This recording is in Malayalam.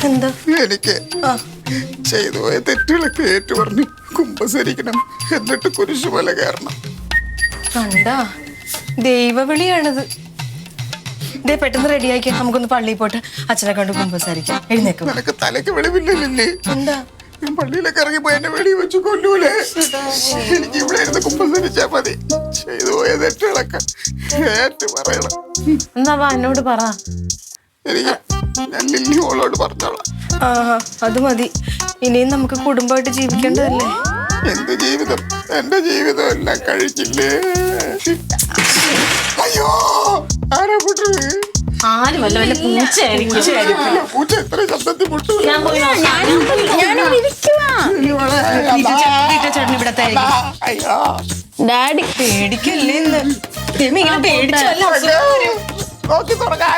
എന്താ എനിക്ക് ചെയ്തു പോയ തെറ്റുകളൊക്കെ ഏറ്റു പറഞ്ഞ് കുമ്പസരിക്കണം, എന്നിട്ട് കുരിശുമല കയറണം. കണ്ടാ ദൈവവിളിയാണിത്. ഇതേ പെട്ടെന്ന് റെഡിയാക്കി നമുക്കൊന്ന് പള്ളിയിൽ പോയിട്ട് അച്ഛനെ കണ്ട് കുമ്പസാരിക്കാം. എഴുന്നേക്കും. നിനക്ക് തലക്ക് വെളിവില്ലല്ലേ? എന്താ ഞാൻ പള്ളിയിലൊക്കെ ഇറങ്ങി പോയി എന്നെ വെടി വെച്ച് കൊല്ലൂലേ? എനിക്ക് ഇവിടെ ഇരുന്ന് കുമ്പസരിച്ചാ മതി. ചെയ്തു പോയ തെറ്റുകളൊക്കെ ഏറ്റു പറയണം. എന്നാ എന്നോട് പറ. എനിക്ക് ഞാൻ ലില്ലിയോളോട് പറഞ്ഞോളാം. അത് മതി. ഇനിയും നമുക്ക് കുടുംബമായിട്ട് ജീവിക്കേണ്ടതല്ലേ? എന്ത് ജീവിതം? എന്റെ ജീവിതം എല്ലാം കഴിച്ചില്ലേ? അയ്യോ, ആരാ പൊട്ടത്? ആരും വല്ല വല്ല പൂച്ചയായിരിക്കും. പൂച്ച എത്ര ശബ്ദത്തിൽ പൊട്ടു? ഞാൻ പോയി ചേട്ടൻ ഇവിടത്തെ അയ്യോ, ഡാഡി പേടിക്കല്ലേ ഇന്ന്. ഇങ്ങനെ പേടിച്ചല്ല നോക്കി തുറക്കാൻ